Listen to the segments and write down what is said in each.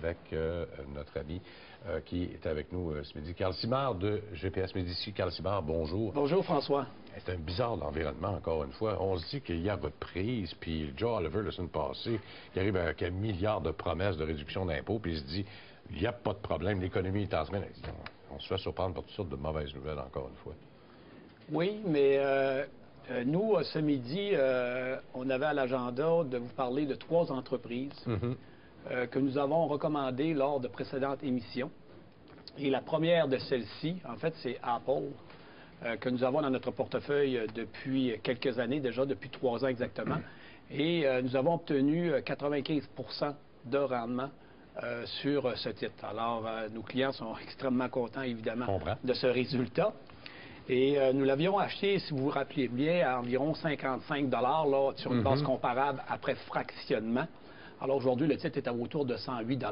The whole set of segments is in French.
Avec notre ami qui est avec nous ce midi, Carl Simard de GPS Médicis. Carl Simard, bonjour. Bonjour François. C'est un bizarre l'environnement, encore une fois. On se dit qu'il y a reprise, puis Joe Oliver, la semaine passée, il arrive avec un milliard de promesses de réduction d'impôts, puis il se dit, il n'y a pas de problème, l'économie est en semaine. On se fait surprendre par toutes sortes de mauvaises nouvelles, encore une fois. Oui, mais nous, ce midi, on avait à l'agenda de vous parler de 3 entreprises que nous avons recommandées lors de précédentes émissions. Et la première de celles-ci, en fait, c'est Apple, que nous avons dans notre portefeuille depuis quelques années, déjà depuis 3 ans exactement. Et nous avons obtenu 95 de rendement sur ce titre. Alors, nos clients sont extrêmement contents, évidemment, de ce résultat. Et nous l'avions acheté, si vous vous rappelez bien, à environ 55 là, sur une base comparable après fractionnement. Alors aujourd'hui, le titre est à autour de 108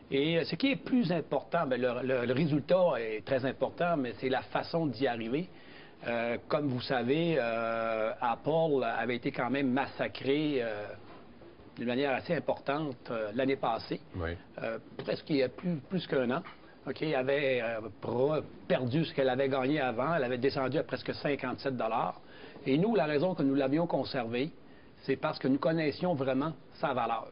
Et ce qui est plus important, bien, le résultat est très important, mais c'est la façon d'y arriver. Comme vous savez, Apple avait été quand même massacré d'une manière assez importante l'année passée, presque il y a plus qu'un an. Elle avait perdu ce qu'elle avait gagné avant. Elle avait descendu à presque 57 Et nous, la raison que nous l'avions conservé, c'est parce que nous connaissions vraiment sa valeur.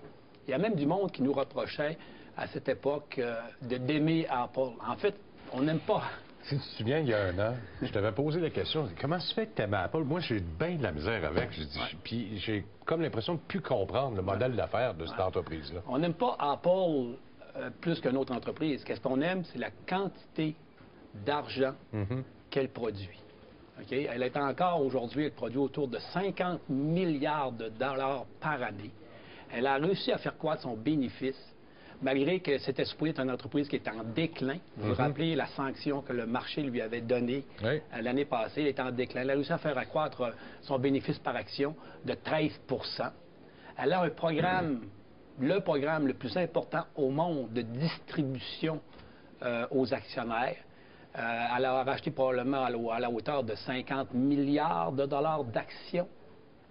Il y a même du monde qui nous reprochait à cette époque d'aimer Apple. En fait, on n'aime pas. Si tu te souviens, il y a un an, je t'avais posé la question, comment se fait que tu aimes Apple? Moi, j'ai bien de la misère avec. Puis j'ai comme l'impression de ne plus comprendre le modèle d'affaires de cette entreprise-là. On n'aime pas Apple plus qu'une autre entreprise. Qu'est-ce qu'on aime? C'est la quantité d'argent qu'elle produit. Elle est encore aujourd'hui, elle produit autour de 50 milliards de dollars par année. Elle a réussi à faire croître son bénéfice, malgré que c'était supposé être une entreprise qui est en déclin. Vous vous rappelez la sanction que le marché lui avait donnée l'année passée, elle est en déclin. Elle a réussi à faire accroître son bénéfice par action de 13 Elle a un programme, le programme le plus important au monde de distribution aux actionnaire. Elle a racheté probablement à la hauteur de 50 milliards de dollars d'actions.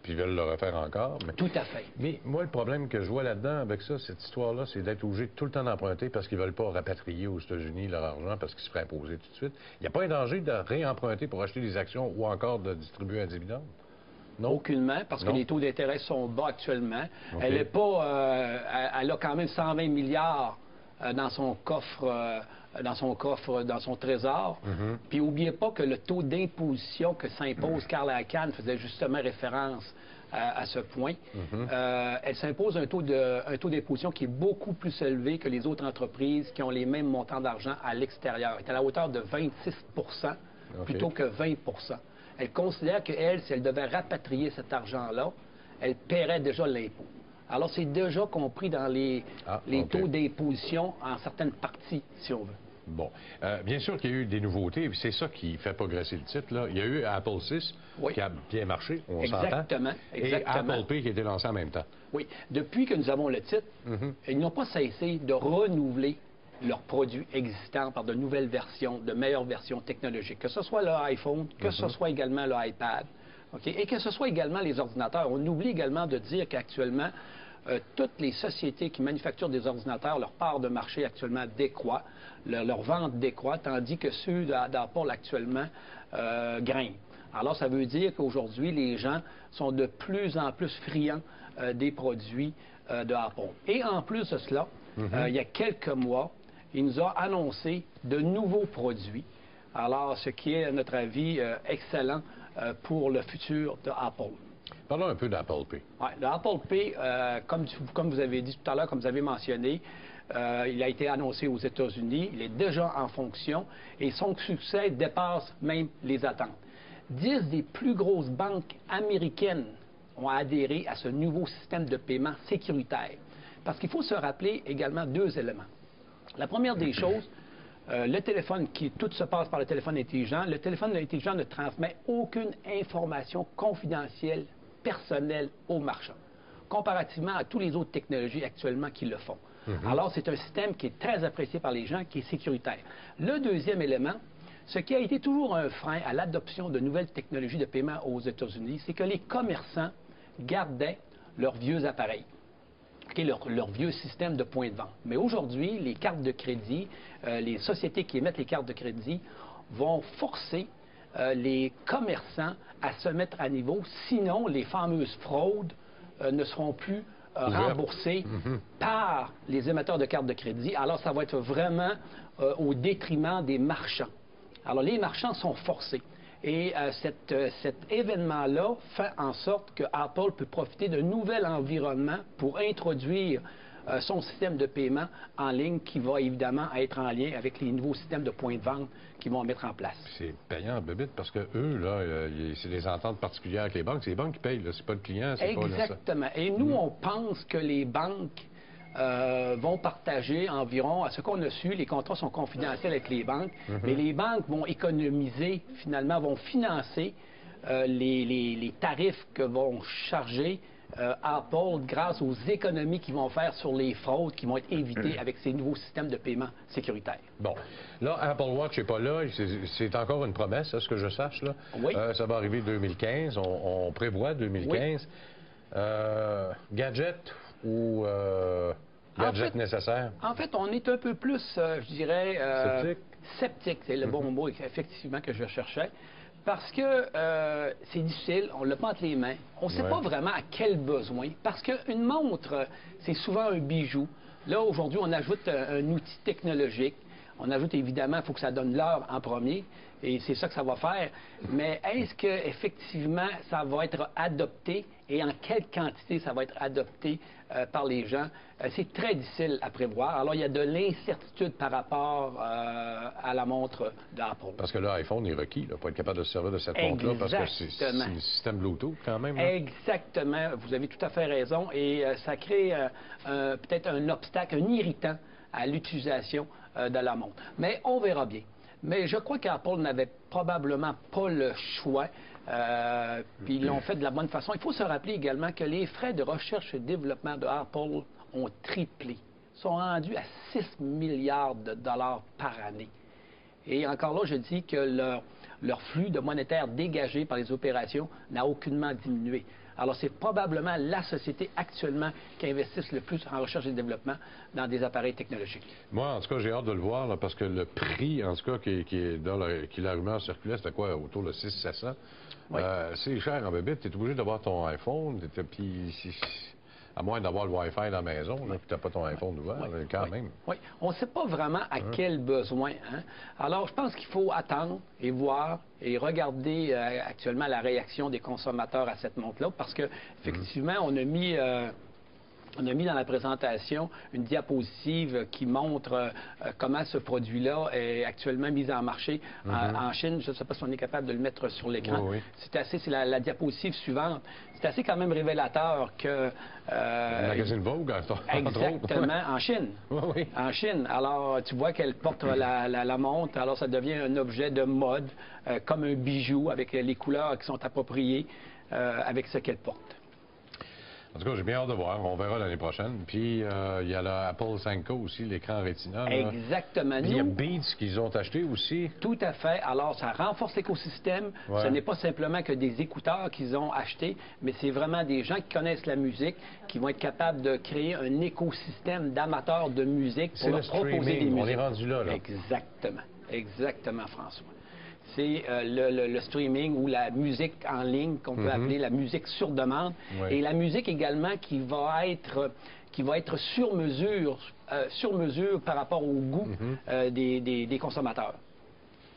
Puis ils veulent le refaire encore. Mais... Tout à fait. Mais moi, le problème que je vois là-dedans avec ça, cette histoire-là, c'est d'être obligé tout le temps d'emprunter parce qu'ils ne veulent pas rapatrier aux États-Unis leur argent parce qu'ils se feraient imposer tout de suite. Il n'y a pas un danger de réemprunter pour acheter des actions ou encore de distribuer un dividende? Non? Aucunement, parce que les taux d'intérêt sont bas actuellement. Elle n'est pas... elle a quand même 120 milliards dans son coffre... dans son trésor. Puis n'oubliez pas que le taux d'imposition que s'impose, Carl Icahn faisait justement référence à ce point. Elle s'impose un taux d'imposition qui est beaucoup plus élevé que les autres entreprises qui ont les mêmes montants d'argent à l'extérieur. Elle est à la hauteur de 26 plutôt que 20 Elle considère qu'elle, si elle devait rapatrier cet argent-là, elle paierait déjà l'impôt. Alors, c'est déjà compris dans les taux d'imposition en certaines parties, si on veut. Bon. Bien sûr qu'il y a eu des nouveautés, et c'est ça qui fait progresser le titre, là. Il y a eu Apple 6 qui a bien marché, on s'entend. Exactement. Et Apple Pay qui a été lancé en même temps. Oui. Depuis que nous avons le titre, ils n'ont pas cessé de renouveler leurs produits existants par de nouvelles versions, de meilleures versions technologiques. Que ce soit l'iPhone, que ce soit également l'iPad, et que ce soit également les ordinateurs. On oublie également de dire qu'actuellement, toutes les sociétés qui manufacturent des ordinateurs, leur part de marché actuellement décroît, leur vente décroît, tandis que ceux d'Apple actuellement grimpent. Alors, ça veut dire qu'aujourd'hui, les gens sont de plus en plus friands des produits d'Apple. Et en plus de cela, il y a quelques mois, il nous a annoncé de nouveaux produits. Alors, ce qui est, à notre avis, excellent pour le futur d'Apple. Parlons un peu d'Apple Pay. Oui, l'Apple Pay, comme vous avez dit tout à l'heure, comme vous avez mentionné, il a été annoncé aux États-Unis, il est déjà en fonction et son succès dépasse même les attentes. 10 des plus grosses banques américaines ont adhéré à ce nouveau système de paiement sécuritaire. Parce qu'il faut se rappeler également 2 éléments. La première des choses, le téléphone, tout se passe par le téléphone intelligent. Le téléphone intelligent ne transmet aucune information confidentielle, personnelle aux marchands, comparativement à toutes les autres technologies actuellement qui le font. Alors, c'est un système qui est très apprécié par les gens, qui est sécuritaire. Le deuxième élément, ce qui a été toujours un frein à l'adoption de nouvelles technologies de paiement aux États-Unis, c'est que les commerçants gardaient leurs vieux appareils. leur vieux système de points de vente. Mais aujourd'hui, les cartes de crédit, les sociétés qui émettent les cartes de crédit vont forcer les commerçants à se mettre à niveau, sinon les fameuses fraudes ne seront plus remboursées par les émetteurs de cartes de crédit. Alors, ça va être vraiment au détriment des marchands. Alors, les marchands sont forcés. Et cet événement-là fait en sorte que Apple peut profiter d'un nouvel environnement pour introduire son système de paiement en ligne qui va évidemment être en lien avec les nouveaux systèmes de points de vente qu'ils vont mettre en place. C'est payant, Bébite, parce que eux, là, c'est des ententes particulières avec les banques. C'est les banques qui payent, c'est pas le client. Exactement. Et nous, on pense que les banques vont partager environ, à ce qu'on a su, les contrats sont confidentiels avec les banques, mais les banques vont économiser, finalement, vont financer les tarifs que vont charger Apple grâce aux économies qu'ils vont faire sur les fraudes qui vont être évitées avec ces nouveaux systèmes de paiement sécuritaires. Bon, là, Apple Watch n'est pas là. C'est encore une promesse, à ce que je sache. Là. Oui. Ça va arriver 2015. On prévoit 2015. Oui. Gadget ou gadget nécessaire? En fait, on est un peu plus, je dirais... sceptique, c'est le bon mot, effectivement, que je cherchais. Parce que c'est difficile, on l'a pas entre les mains. On ne sait pas vraiment à quel besoin. Parce qu'une montre, c'est souvent un bijou. Là, aujourd'hui, on ajoute un outil technologique. On ajoute évidemment, il faut que ça donne l'heure en premier. Et c'est ça que ça va faire. Mais est-ce qu'effectivement, ça va être adopté et en quelle quantité ça va être adopté par les gens? C'est très difficile à prévoir. Alors, il y a de l'incertitude par rapport à la montre d'Apple. Parce que l'iPhone est requis là, pour être capable de se servir de cette montre-là, parce que c'est un système Bluetooth quand même. Là. Exactement. Vous avez tout à fait raison. Et ça crée peut-être un obstacle, un irritant à l'utilisation de la montre. Mais on verra bien. Mais je crois qu'Apple n'avait probablement pas le choix. Puis ils l'ont fait de la bonne façon. Il faut se rappeler également que les frais de recherche et développement de Apple ont triplé. Ils sont rendus à 6 milliards de dollars par année. Et encore là, je dis que leur flux de monétaire dégagé par les opérations n'a aucunement diminué. Alors, c'est probablement la société actuellement qui investit le plus en recherche et développement dans des appareils technologiques. Moi, en tout cas, j'ai hâte de le voir, là, parce que le prix, en tout cas, qui la rumeur circulait, c'était quoi, autour de 600-700? Oui. C'est cher en bébé. Tu es obligé d'avoir ton iPhone, puis à moins d'avoir le Wi-Fi dans la maison, là, puis tu n'as pas ton iPhone ouvert, quand même. Oui, on ne sait pas vraiment à quel besoin. Hein? Alors, je pense qu'il faut attendre et voir et regarder actuellement la réaction des consommateurs à cette montre-là, parce qu'effectivement, on a mis dans la présentation une diapositive qui montre comment ce produit-là est actuellement mis en marché en Chine. Je ne sais pas si on est capable de le mettre sur l'écran. Oui. C'est la diapositive suivante. C'est assez quand même révélateur que... le magazine Vogue, exactement, en Chine. Oui. En Chine. Alors, tu vois qu'elle porte la montre. Alors, ça devient un objet de mode, comme un bijou, avec les couleurs qui sont appropriées avec ce qu'elle porte. En tout cas, j'ai bien hâte de voir. On verra l'année prochaine. Puis, il y a l'Apple 5K aussi, l'écran Retina. Là. Exactement. Puis, il y a Beats qu'ils ont acheté aussi. Tout à fait. Alors, ça renforce l'écosystème. Ce n'est pas simplement que des écouteurs qu'ils ont achetés, mais c'est vraiment des gens qui connaissent la musique, qui vont être capables de créer un écosystème d'amateurs de musique pour leur proposer des musiques. On est rendu là. Exactement. Exactement, François. C'est le streaming ou la musique en ligne qu'on peut appeler la musique sur demande. Et la musique également qui va être sur mesure par rapport au goût des consommateurs.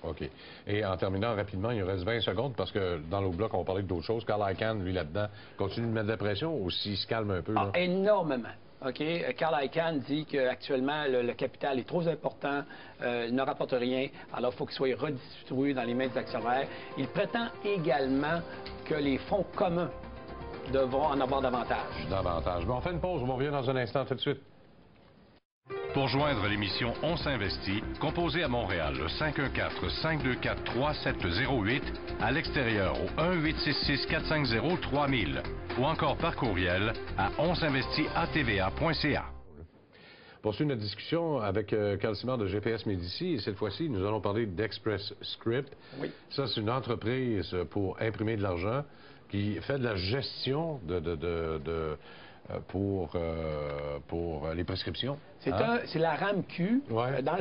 OK. Et en terminant rapidement, il reste 20 secondes parce que dans l'autre bloc, on va parler d'autres choses. Carl Icahn, lui, là-dedans, continue de mettre de la pression ou s'il se calme un peu? Là? Énormément. OK. Carl Icahn dit qu'actuellement, le capital est trop important, ne rapporte rien, alors il faut qu'il soit redistribué dans les mains des actionnaires. Il prétend également que les fonds communs devront en avoir davantage. Davantage. Bon, on fait une pause, on revient dans un instant tout de suite. Pour joindre l'émission On s'investit, composez à Montréal le 514-524-3708, à l'extérieur au 1-866-450-3000 ou encore par courriel à onsinvestit@tva.ca. Poursuit notre discussion avec Carl Simard de GPS Médicis et cette fois-ci, nous allons parler d'Express Script. Oui. Ça, c'est une entreprise pour imprimer de l'argent qui fait de la gestion pour les prescriptions. C'est la RAMQ. Ouais. Dans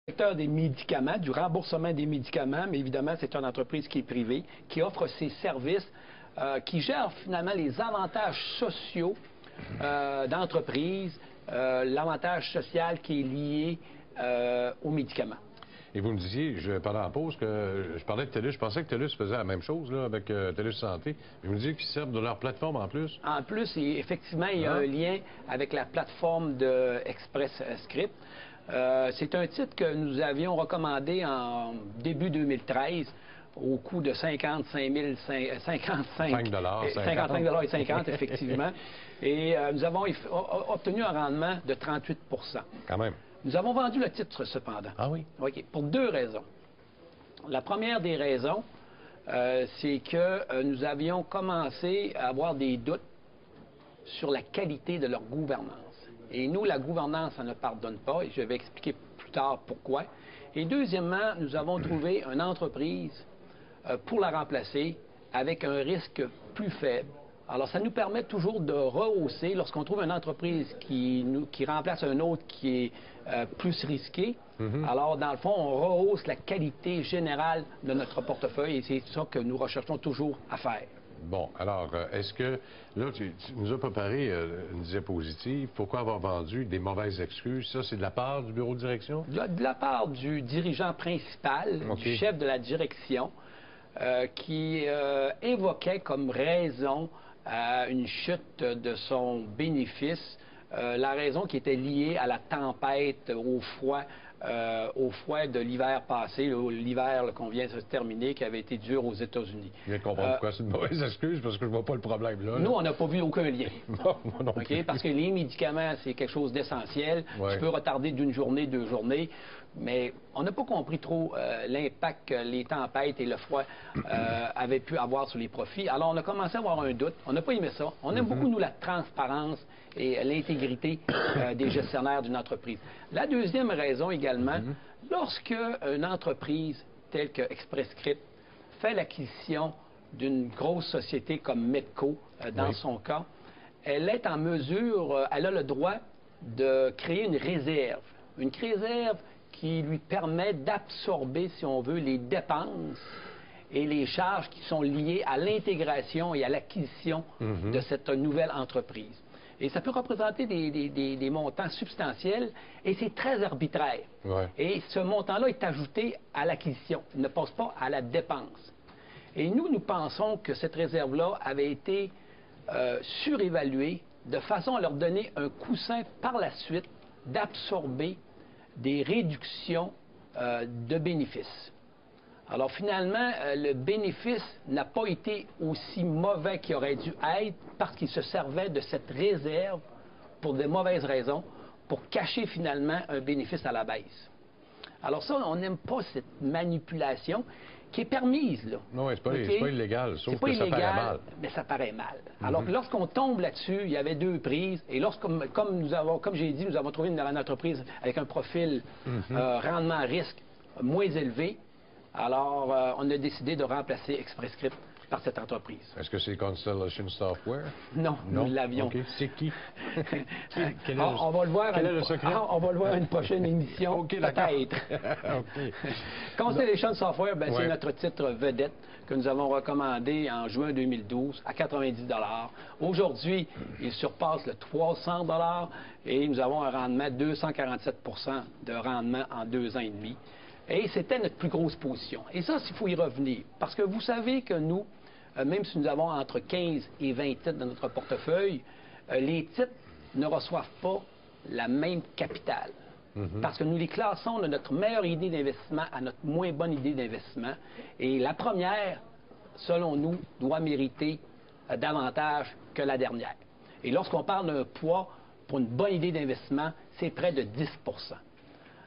secteur des médicaments, du remboursement des médicaments, mais évidemment, c'est une entreprise qui est privée, qui offre ses services, qui gère finalement les avantages sociaux d'entreprise, l'avantage social qui est lié aux médicaments. Et vous me disiez, je parlais en pause, que je parlais de TELUS. Je pensais que TELUS faisait la même chose là, avec TELUS Santé. Mais vous me disiez qu'ils servent de leur plateforme en plus. En plus, effectivement, il y a un lien avec la plateforme de Express Script. C'est un titre que nous avions recommandé en début 2013 au coût de 55,50 effectivement. Et nous avons obtenu un rendement de 38 %. Quand même. Nous avons vendu le titre, cependant. Ah oui? OK. Pour deux raisons. La première des raisons, c'est que nous avions commencé à avoir des doutes sur la qualité de leur gouvernance. Et nous, la gouvernance, ça ne pardonne pas, et je vais expliquer plus tard pourquoi. Et deuxièmement, nous avons trouvé une entreprise pour la remplacer avec un risque plus faible. Alors, ça nous permet toujours de rehausser, lorsqu'on trouve une entreprise qui remplace un autre qui est plus risqué, alors, dans le fond, on rehausse la qualité générale de notre portefeuille et c'est ça que nous recherchons toujours à faire. Bon, alors, est-ce que, là, tu nous as préparé une diapositive. Pourquoi avoir vendu des mauvaises excuses? Ça, c'est de la part du bureau de direction? De la part du dirigeant principal, du chef de la direction, qui évoquait comme raison une chute de son bénéfice, la raison qui était liée à la tempête, au froid de l'hiver passé, l'hiver qu'on vient de se terminer, qui avait été dur aux États-Unis. Je viens de comprendre pourquoi c'est une mauvaise excuse, parce que je ne vois pas le problème là. Nous, on n'a pas vu aucun lien. Non, moi non plus. Parce que les médicaments, c'est quelque chose d'essentiel. Ouais. Tu peux retarder d'une journée, 2 journées, mais on n'a pas compris trop l'impact que les tempêtes et le froid avaient pu avoir sur les profits. Alors, on a commencé à avoir un doute. On n'a pas aimé ça. On aime beaucoup, nous, la transparence et l'intégrité des gestionnaires d'une entreprise. La deuxième raison également, lorsque une entreprise telle que Express Script fait l'acquisition d'une grosse société comme Medco, dans son cas, elle est en mesure, elle a le droit de créer une réserve qui lui permet d'absorber, si on veut, les dépenses et les charges qui sont liées à l'intégration et à l'acquisition de cette nouvelle entreprise. Et ça peut représenter des montants substantiels et c'est très arbitraire. Ouais. Et ce montant-là est ajouté à l'acquisition, il ne passe pas à la dépense. Et nous pensons que cette réserve-là avait été surévaluée de façon à leur donner un coussin par la suite d'absorber des réductions de bénéfices. Alors finalement, le bénéfice n'a pas été aussi mauvais qu'il aurait dû être parce qu'il se servait de cette réserve pour de mauvaises raisons, pour cacher finalement un bénéfice à la baisse. Alors ça, on n'aime pas cette manipulation qui est permise, là. Non, c'est pas illégal, sauf que ça paraît mal. Mais ça paraît mal. Alors lorsqu'on tombe là-dessus, il y avait deux prises, et comme j'ai dit, nous avons trouvé une entreprise avec un profil rendement-risque moins élevé. Alors, on a décidé de remplacer Express Script par cette entreprise. Est-ce que c'est Constellation Software? Non, nous l'avions. OK. C'est qui? On va le voir. Quel est le secret? On va le voir à une prochaine émission. OK, d'accord. OK. Constellation Software, c'est notre titre vedette que nous avons recommandé en juin 2012 à 90 $. Aujourd'hui, il surpasse le 300 $ et nous avons un rendement de 247 % de rendement en 2 ans et demi. Et c'était notre plus grosse position. Et ça, il faut y revenir. Parce que vous savez que nous, même si nous avons entre 15 et 20 titres dans notre portefeuille, les titres ne reçoivent pas la même capitale. Parce que nous les classons de notre meilleure idée d'investissement à notre moins bonne idée d'investissement. Et la première, selon nous, doit mériter davantage que la dernière. Et lorsqu'on parle d'un poids pour une bonne idée d'investissement, c'est près de 10 %.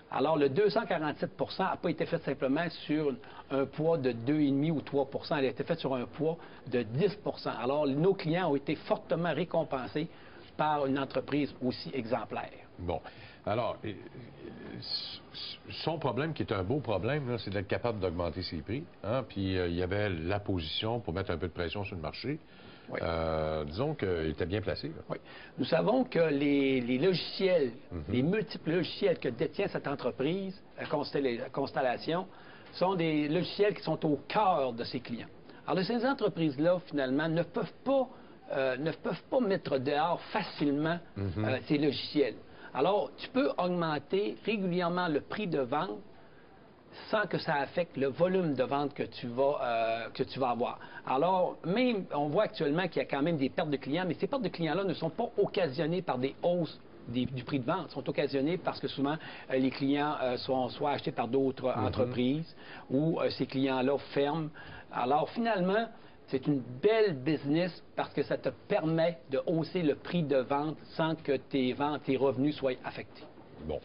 Alors, le 247 n'a pas été fait simplement sur un poids de 2,5 ou 3 il a été fait sur un poids de 10 Alors, nos clients ont été fortement récompensés par une entreprise aussi exemplaire. Bon. Alors, son problème, qui est un beau problème, c'est d'être capable d'augmenter ses prix. Hein? Puis, il y avait la position pour mettre un peu de pression sur le marché. Oui. Disons qu'il était bien placé. Là. Oui. Nous savons que les logiciels, les multiples logiciels que détient cette entreprise, Constellation, sont des logiciels qui sont au cœur de ses clients. Alors, ces entreprises-là, finalement, ne peuvent pas mettre dehors facilement ces logiciels. Alors, tu peux augmenter régulièrement le prix de vente sans que ça affecte le volume de vente que tu vas avoir. Alors, même, on voit actuellement qu'il y a quand même des pertes de clients, mais ces pertes de clients-là ne sont pas occasionnées par des hausses du prix de vente, sont occasionnés parce que souvent, les clients sont soit achetés par d'autres entreprises ou ces clients-là ferment. Alors, finalement, c'est une belle business parce que ça te permet de hausser le prix de vente sans que tes revenus soient affectés. Bon.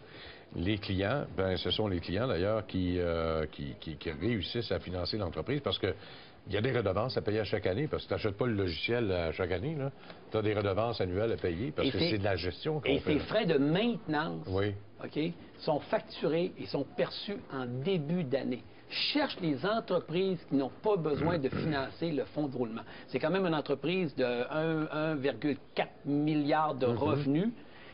Les clients, ben ce sont les clients d'ailleurs qui réussissent à financer l'entreprise parce que il y a des redevances à payer à chaque année parce que tu n'achètes pas le logiciel à chaque année. Tu as des redevances annuelles à payer parce que c'est de la gestion qu'on fait. Et ces frais de maintenance OK, sont facturés et sont perçus en début d'année. Cherche les entreprises qui n'ont pas besoin de financer le fonds de roulement. C'est quand même une entreprise de 1,4 milliard de revenus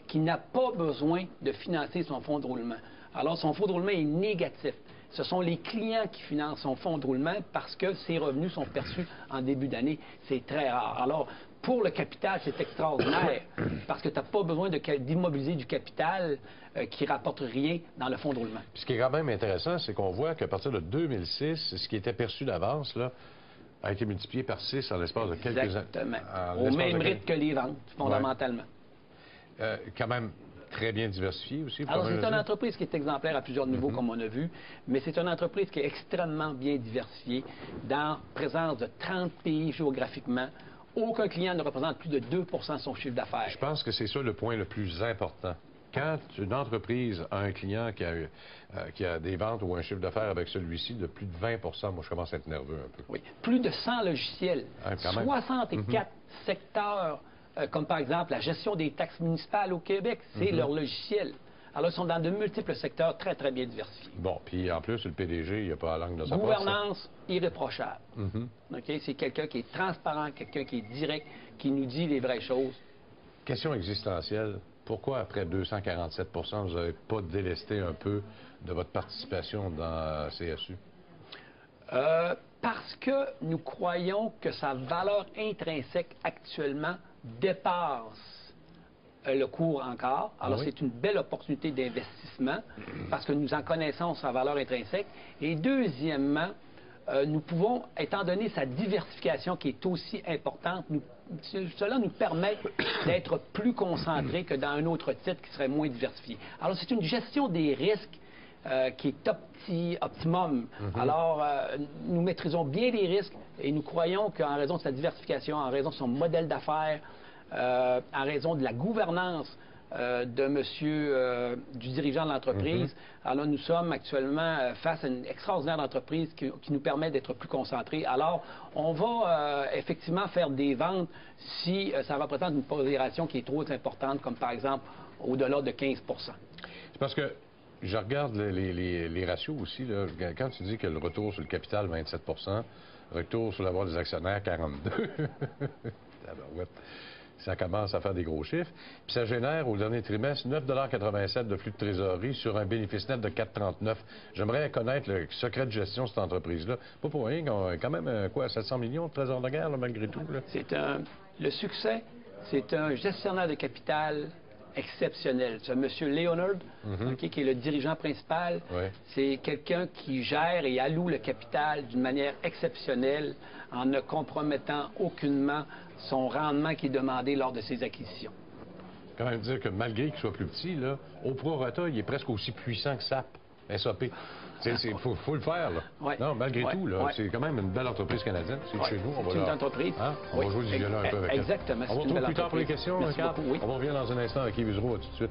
qui n'a pas besoin de financer son fonds de roulement. Alors, son fonds de roulement est négatif. Ce sont les clients qui financent son fonds de roulement parce que ses revenus sont perçus en début d'année. C'est très rare. Alors, pour le capital, c'est extraordinaire parce que tu n'as pas besoin d'immobiliser du capital qui ne rapporte rien dans le fonds de roulement. Puis ce qui est quand même intéressant, c'est qu'on voit qu'à partir de 2006, ce qui était perçu d'avance, là, a été multiplié par 6 en l'espace de quelques années. Exactement. Au même rythme que les ventes, fondamentalement. Quand même très bien diversifié aussi. Alors, c'est une entreprise qui est exemplaire à plusieurs niveaux, comme on a vu, mais c'est une entreprise qui est extrêmement bien diversifiée, dans présence de 30 pays géographiquement. Aucun client ne représente plus de 2 de son chiffre d'affaires. Je pense que c'est ça le point le plus important. Quand une entreprise a un client qui a des ventes ou un chiffre d'affaires avec celui-ci de plus de 20 moi, je commence à être nerveux un peu. Oui. Plus de 100 logiciels, 64 secteurs, comme par exemple la gestion des taxes municipales au Québec, c'est leur logiciel. Alors, ils sont dans de multiples secteurs très, très bien diversifiés. Bon, puis en plus, le PDG, il n'y a pas la langue de sa poche. Gouvernance irréprochable. Okay? C'est quelqu'un qui est transparent, quelqu'un qui est direct, qui nous dit les vraies choses. Question existentielle. Pourquoi, après 247 vous n'avez pas délesté un peu de votre participation dans CSU? Parce que nous croyons que sa valeur intrinsèque actuellement dépasse le cours encore. Alors, c'est une belle opportunité d'investissement parce que nous en connaissons sa valeur intrinsèque. Et deuxièmement, nous pouvons, étant donné sa diversification qui est aussi importante, cela nous permet d'être plus concentrés que dans un autre titre qui serait moins diversifié. Alors, c'est une gestion des risques qui est optimum. Alors, nous maîtrisons bien les risques et nous croyons qu'en raison de sa diversification, en raison de son modèle d'affaires, en raison de la gouvernance du dirigeant de l'entreprise. Alors, nous sommes actuellement face à une extraordinaire entreprise qui nous permet d'être plus concentrés. Alors, on va effectivement faire des ventes si ça représente une pondération qui est trop importante, comme par exemple au-delà de 15 C'est parce que je regarde les ratios aussi. Là. Quand tu dis que le retour sur le capital, 27 retour sur l'avoir des actionnaires, 42 ça commence à faire des gros chiffres. Puis ça génère, au dernier trimestre, 9,87 de flux de trésorerie sur un bénéfice net de 4,39. J'aimerais connaître le secret de gestion de cette entreprise-là. Pas pour rien, quand même, 700 millions de trésors de guerre, là, malgré tout. Là. Le succès, c'est un gestionnaire de capital exceptionnel. C'est M. Leonard, qui est le dirigeant principal. C'est quelqu'un qui gère et alloue le capital d'une manière exceptionnelle en ne compromettant aucunement son rendement qui est demandé lors de ses acquisitions. Quand même dire que malgré qu'il soit plus petit, là, au prorata, il est presque aussi puissant que SAP. Il faut le faire. Là. Non, malgré tout, là, c'est quand même une belle entreprise canadienne. C'est chez nous. C'est une entreprise. On va jouer du violon un peu avec elle. Exactement. On va retrouver plus tard pour les questions, Carl. On revient dans un instant avec Yves Usereau. À tout de suite.